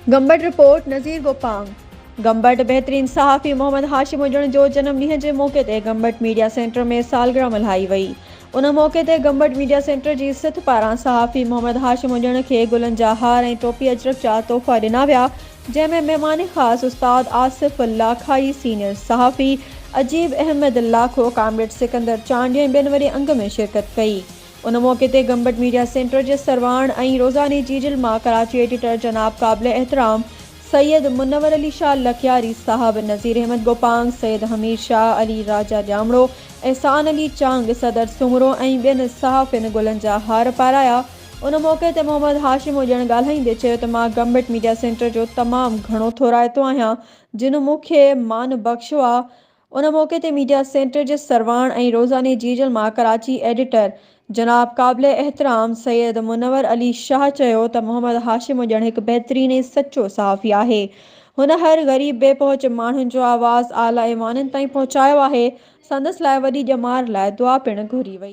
Gambat report नज़ीर गोपांग। गंबट बेहतरीन सहाफ़ी मोहम्मद हाशिम हुजण जो जन्मॾींहं जे मौक़े ते गंबट मीडिया सेंटर में सालगिरह मल्हाई वई। उन मौक़े ते गंबट मीडिया सेंटर जी सिथ पारां सहाफ़ी मोहम्मद हाशिम हुजण खे गुलनि जा हार ऐं टोपी अजरक जा तोहफ़ा ॾिना विया, जंहिंमें महिमान ख़ासि उस्ताद आसिफ लाखाई, सीनियर सहाफ़ी अजीब अहमद लाखो, कामरेड सिकंदर चांडी ऐं ॿियनि वॾे अंग में शिरकत कई। उन मौक़े ते गंबट मीडिया सेंटर जे सरवाण ऐं रोज़ानी जीजल मां कराची एडिटर जनाब क़ाबिल एहतराम सैयद मुनव्वर अली शाह लखयारी साहब, नज़ीर अहमद गोपांग, सैयद हमीद शाह, अली राजा ॼामड़ो, एहसान अली चांग, सदर सुमरो ऐं ॿियनि सहाफ़िन गुलनि जा हार पाराया। उन मौक़े ते मोहम्मद हाशिम हुजण ॻाल्हाईंदे चयो त मां गंबट मीडिया सेंटर जो तमामु घणो थोराइतो आहियां, जिन मूंखे मान बख़्शियो आहे। उन मौक़े ते मीडिया सेंटर जे सरवाण ऐं रोज़ानी जीजल मां कराची एडिटर जनाब क़ाबिल एहतराम सैयद मुनव्वर अली शाह चयो त मोहम्मद हाशिम हुजण हिकु बहितरीन ऐं सचो सहाफ़ी आहे। हुन हर ग़रीब बेपहुच माण्हुनि जो आवाज़ आला ऐवाननि ताईं पहुचायो आहे। संदसि लाइ वॾी ॼमार लाइ दुआ पिणु घुरी वई।